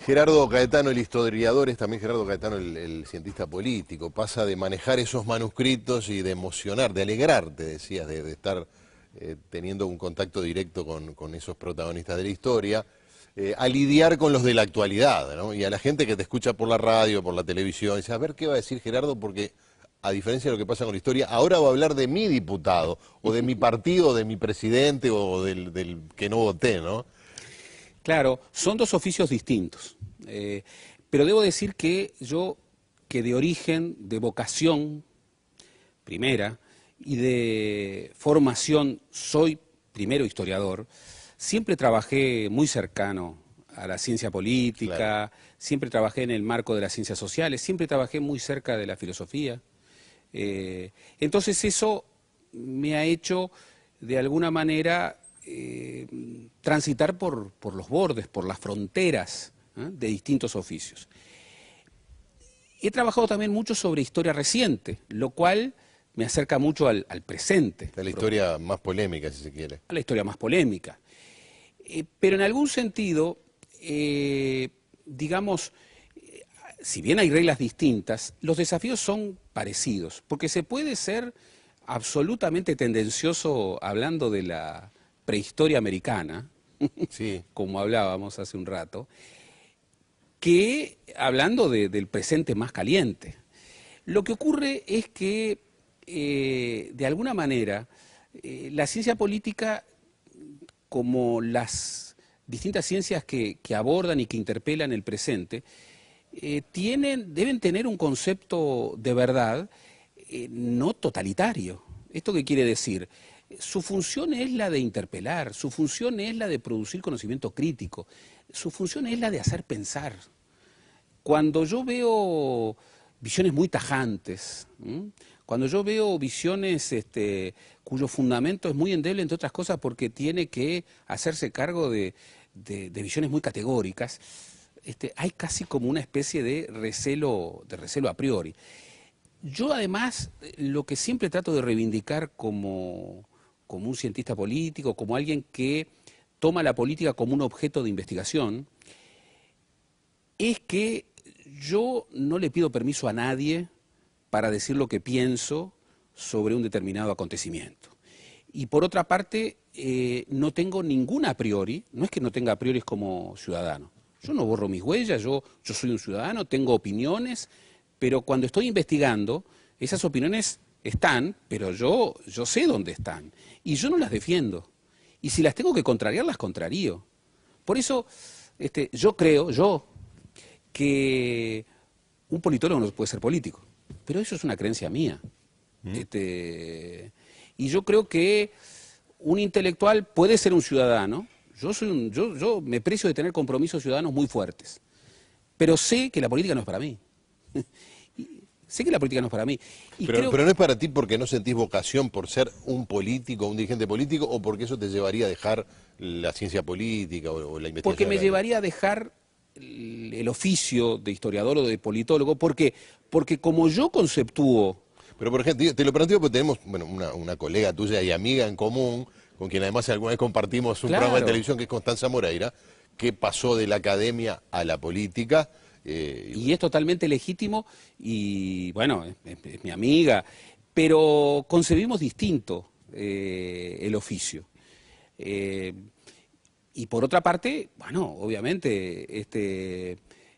Gerardo Caetano, el historiador, es también Gerardo Caetano, el cientista político. Pasa de manejar esos manuscritos y de emocionar, de alegrarte, decías, de estar teniendo un contacto directo con esos protagonistas de la historia, a lidiar con los de la actualidad, ¿no? Y a la gente que te escucha por la radio, por la televisión, dice, a ver qué va a decir Gerardo, porque a diferencia de lo que pasa con la historia, ahora va a hablar de mi diputado, o de mi partido, o de mi presidente, o del que no voté, ¿no? Claro, son dos oficios distintos, pero debo decir que yo, que de origen, de vocación primera y de formación soy primero historiador, siempre trabajé muy cercano a la ciencia política, Claro. siempre trabajé en el marco de las ciencias sociales, siempre trabajé muy cerca de la filosofía. Entonces eso me ha hecho de alguna manera transitar por los bordes, por las fronteras de distintos oficios. He trabajado también mucho sobre historia reciente, lo cual me acerca mucho al presente. Es la historia más polémica, si se quiere. A la historia más polémica. Pero en algún sentido, digamos, si bien hay reglas distintas, los desafíos son parecidos, porque se puede ser absolutamente tendencioso hablando de la prehistoria americana, Sí. como hablábamos hace un rato, que hablando del presente más caliente. Lo que ocurre es que, de alguna manera, la ciencia política, como las distintas ciencias que abordan y que interpelan el presente, deben tener un concepto de verdad no totalitario. ¿Esto qué quiere decir? Su función es la de interpelar, su función es la de producir conocimiento crítico, su función es la de hacer pensar. Cuando yo veo visiones muy tajantes, cuando yo veo visiones cuyo fundamento es muy endeble, entre otras cosas, porque tiene que hacerse cargo de visiones muy categóricas, hay casi como una especie de recelo a priori. Yo además lo que siempre trato de reivindicar como un cientista político, como alguien que toma la política como un objeto de investigación, es que yo no le pido permiso a nadie para decir lo que pienso sobre un determinado acontecimiento. Y por otra parte, no tengo ninguna a priori, no es que no tenga a priori como ciudadano. Yo no borro mis huellas, yo soy un ciudadano, tengo opiniones, pero cuando estoy investigando, esas opiniones están, pero yo sé dónde están. Y yo no las defiendo. Y si las tengo que contrariar, las contrarío. Por eso, yo creo, que un politólogo no puede ser político. Pero eso es una creencia mía. Y yo creo que un intelectual puede ser un ciudadano. Yo me precio de tener compromisos ciudadanos muy fuertes. Pero sé que la política no es para mí. Sé que la política no es para mí. Y Pero no es para ti porque no sentís vocación por ser un político, un dirigente político, o porque eso te llevaría a dejar la ciencia política o la investigación porque me académica. llevaría a dejar el oficio de historiador o de politólogo, porque como yo conceptúo. Pero por ejemplo, te lo planteo porque tenemos bueno, una colega tuya y amiga en común, con quien además alguna vez compartimos un programa de Claro. televisión, que es Constanza Moreira, que pasó de la academia a la política. Y es totalmente legítimo y, bueno, es mi amiga, pero concebimos distinto el oficio. Y por otra parte, bueno, obviamente,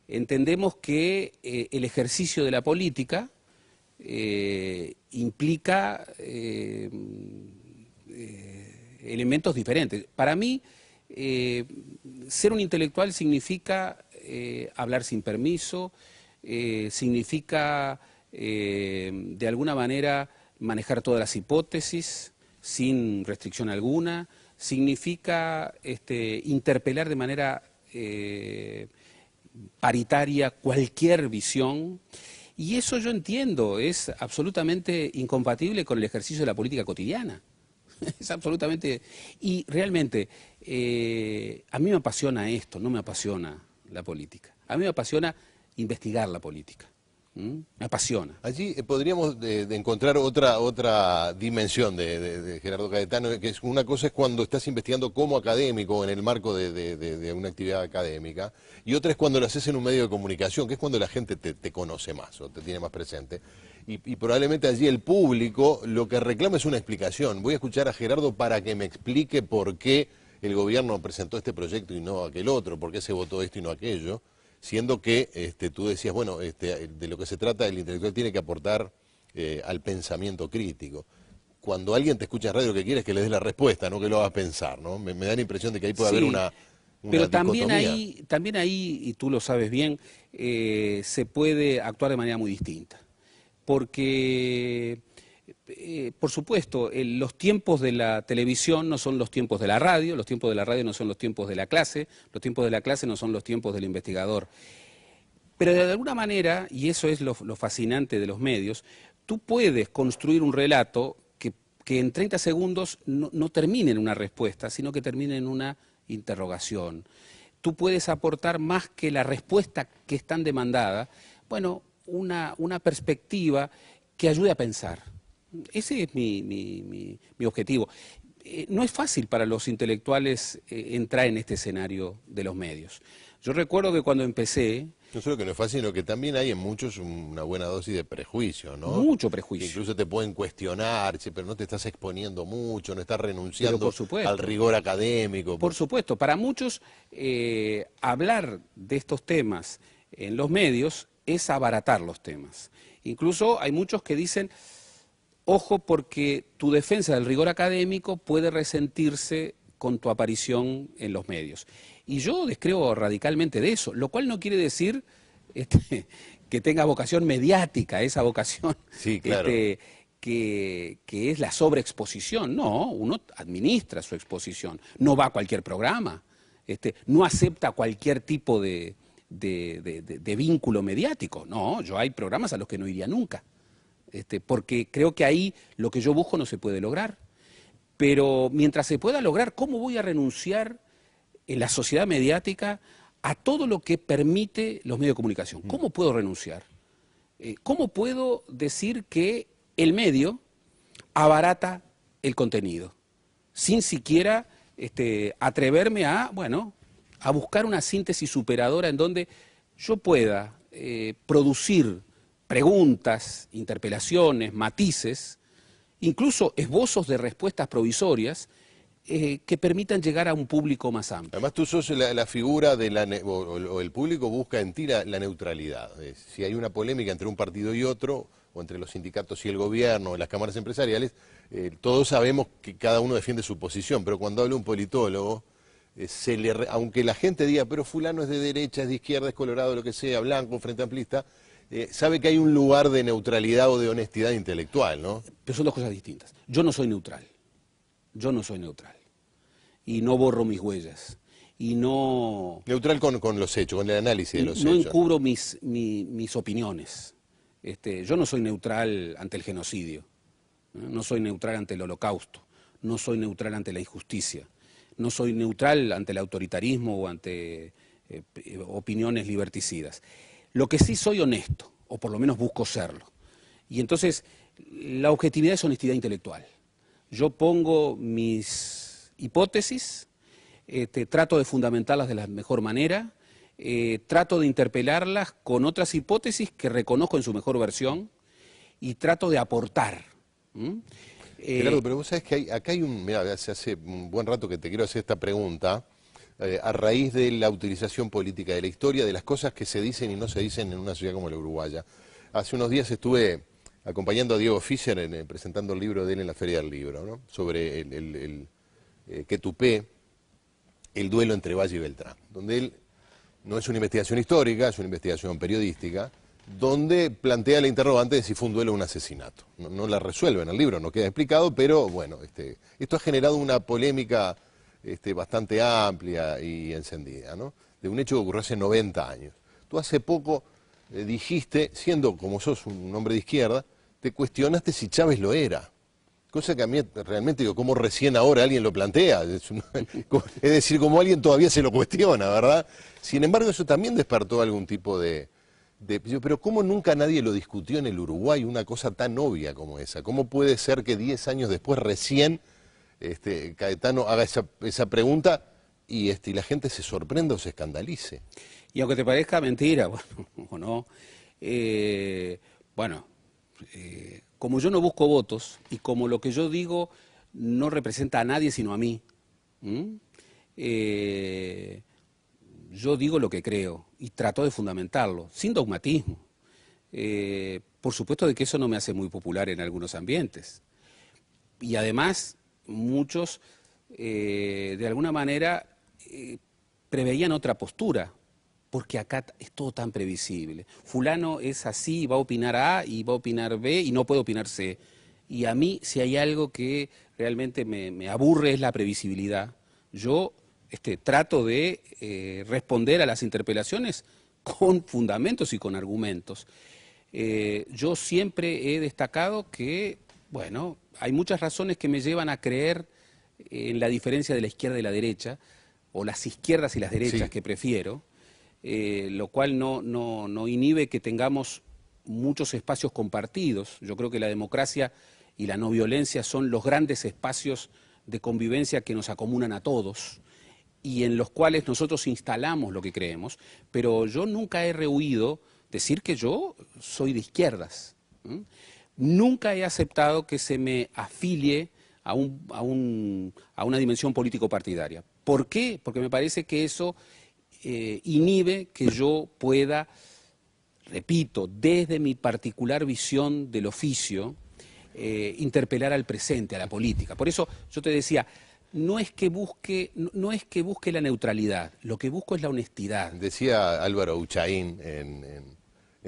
entendemos que el ejercicio de la política implica elementos diferentes. Para mí, ser un intelectual significa hablar sin permiso, significa de alguna manera manejar todas las hipótesis sin restricción alguna, significa interpelar de manera paritaria cualquier visión. Y eso yo entiendo, es absolutamente incompatible con el ejercicio de la política cotidiana. Es absolutamente... Y realmente, a mí me apasiona esto, no me apasiona la política. A mí me apasiona investigar la política. Me apasiona. Allí podríamos de encontrar otra dimensión de Gerardo Caetano, que es una cosa es cuando estás investigando como académico en el marco de una actividad académica, y otra es cuando lo haces en un medio de comunicación, que es cuando la gente te conoce más o te tiene más presente. Y probablemente allí el público lo que reclama es una explicación. Voy a escuchar a Gerardo para que me explique por qué el gobierno presentó este proyecto y no aquel otro, por qué se votó esto y no aquello. Siendo que tú decías, bueno, de lo que se trata, el intelectual tiene que aportar al pensamiento crítico. Cuando alguien te escucha en radio, lo que quiere es que le des la respuesta, no que lo hagas pensar, ¿no? Me da la impresión de que ahí puede haber una pero dicotomía. también ahí, y tú lo sabes bien, se puede actuar de manera muy distinta. Porque, por supuesto, los tiempos de la televisión no son los tiempos de la radio, los tiempos de la radio no son los tiempos de la clase, los tiempos de la clase no son los tiempos del investigador. Pero de alguna manera, y eso es lo fascinante de los medios, tú puedes construir un relato que en 30 segundos no termine en una respuesta, sino que termine en una interrogación. Tú puedes aportar más que la respuesta que es tan demandada, bueno, una perspectiva que ayude a pensar. Ese es mi objetivo. No es fácil para los intelectuales entrar en este escenario de los medios. Yo recuerdo que cuando empecé... No solo que no es fácil, sino que también hay en muchos una buena dosis de prejuicio, ¿no? Mucho prejuicio. Que incluso te pueden cuestionar, pero no te estás exponiendo mucho, no estás renunciando por supuesto, al rigor académico. Por supuesto, para muchos hablar de estos temas en los medios es abaratar los temas. Incluso hay muchos que dicen, ojo, porque tu defensa del rigor académico puede resentirse con tu aparición en los medios. Y yo descreo radicalmente de eso, lo cual no quiere decir que tenga vocación mediática, esa vocación sí, claro. que es la sobreexposición. No, uno administra su exposición, no va a cualquier programa, no acepta cualquier tipo de vínculo mediático. No, yo hay programas a los que no iría nunca, porque creo que ahí lo que yo busco no se puede lograr. Pero mientras se pueda lograr, ¿cómo voy a renunciar en la sociedad mediática a todo lo que permite los medios de comunicación? ¿Cómo puedo renunciar? ¿Cómo puedo decir que el medio abarata el contenido? Sin siquiera atreverme a buscar una síntesis superadora en donde yo pueda producir preguntas, interpelaciones, matices, incluso esbozos de respuestas provisorias que permitan llegar a un público más amplio. Además tú sos la figura o el público busca en ti la neutralidad. Si hay una polémica entre un partido y otro, o entre los sindicatos y el gobierno, o las cámaras empresariales, todos sabemos que cada uno defiende su posición, pero cuando habla un politólogo, aunque la gente diga, pero fulano es de derecha, es de izquierda, es colorado, lo que sea, blanco, frente amplista, sabe que hay un lugar de neutralidad o de honestidad intelectual, ¿no? Pero son dos cosas distintas. Yo no soy neutral. Yo no soy neutral. Y no borro mis huellas. Y no... Neutral con los hechos, con el análisis de los hechos. No encubro mis opiniones. Yo no soy neutral ante el genocidio. No soy neutral ante el holocausto. No soy neutral ante la injusticia. No soy neutral ante el autoritarismo o ante opiniones liberticidas. Lo que sí soy honesto, o por lo menos busco serlo. Y entonces, la objetividad es honestidad intelectual. Yo pongo mis hipótesis, trato de fundamentarlas de la mejor manera, trato de interpelarlas con otras hipótesis que reconozco en su mejor versión y trato de aportar. Gerardo, pero vos sabés que acá hay mirá, hace un buen rato que te quiero hacer esta pregunta, a raíz de la utilización política de la historia, de las cosas que se dicen y no se dicen en una sociedad como la uruguaya. Hace unos días estuve acompañando a Diego Fischer presentando el libro de él en la Feria del Libro, ¿no? Sobre el que tupé, el duelo entre Valle y Beltrán, donde él no es una investigación histórica, es una investigación periodística, donde plantea la interrogante de si fue un duelo o un asesinato. No la resuelve en el libro, no queda explicado, pero bueno, esto ha generado una polémica bastante amplia y encendida, ¿no? De un hecho que ocurrió hace 90 años. Tú hace poco dijiste, siendo como sos un hombre de izquierda, te cuestionaste si Chávez lo era. Cosa que a mí realmente digo, como recién ahora alguien lo plantea. Es decir, como alguien todavía se lo cuestiona, ¿verdad? Sin embargo, eso también despertó algún tipo de Pero ¿cómo nunca nadie lo discutió en el Uruguay, una cosa tan obvia como esa? ¿Cómo puede ser que 10 años después recién Caetano haga esa pregunta y la gente se sorprenda o se escandalice? Y aunque te parezca mentira, bueno, o no, como yo no busco votos y como lo que yo digo no representa a nadie sino a mí, yo digo lo que creo y trato de fundamentarlo, sin dogmatismo. Por supuesto de que eso no me hace muy popular en algunos ambientes. Y además, muchos, de alguna manera, preveían otra postura, porque acá es todo tan previsible. Fulano es así, va a opinar A y va a opinar B y no puede opinar C. Y a mí, si hay algo que realmente me aburre, es la previsibilidad. Yo trato de responder a las interpelaciones con fundamentos y con argumentos. Yo siempre he destacado que, bueno, hay muchas razones que me llevan a creer en la diferencia de la izquierda y la derecha, o las izquierdas y las derechas, sí, que prefiero, lo cual no inhibe que tengamos muchos espacios compartidos. Yo creo que la democracia y la no violencia son los grandes espacios de convivencia que nos acomunan a todos y en los cuales nosotros instalamos lo que creemos, pero yo nunca he rehuido decir que yo soy de izquierdas. Nunca he aceptado que se me afilie a una dimensión político-partidaria. ¿Por qué? Porque me parece que eso inhibe que yo pueda, repito, desde mi particular visión del oficio, interpelar al presente, a la política. Por eso yo te decía, no es que busque la neutralidad, lo que busco es la honestidad. Decía Álvaro Uchaín en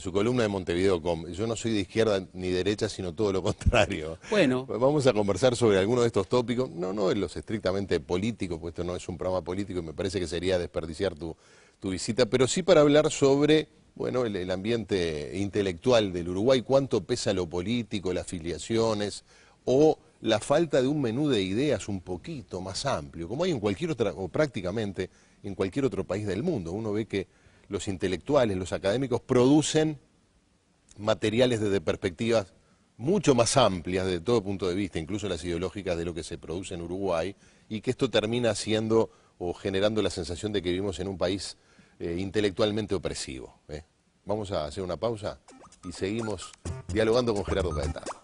su columna de Montevideo.com, yo no soy de izquierda ni derecha, sino todo lo contrario. Bueno. Vamos a conversar sobre algunos de estos tópicos, no en los estrictamente políticos, pues esto no es un programa político y me parece que sería desperdiciar tu visita, pero sí para hablar sobre, bueno, el ambiente intelectual del Uruguay, cuánto pesa lo político, las filiaciones o la falta de un menú de ideas un poquito más amplio, como hay en cualquier otra, o prácticamente en cualquier otro país del mundo. Uno ve que los intelectuales, los académicos producen materiales desde perspectivas mucho más amplias desde todo punto de vista, incluso las ideológicas, de lo que se produce en Uruguay, y que esto termina haciendo o generando la sensación de que vivimos en un país intelectualmente opresivo. Vamos a hacer una pausa y seguimos dialogando con Gerardo Caetano.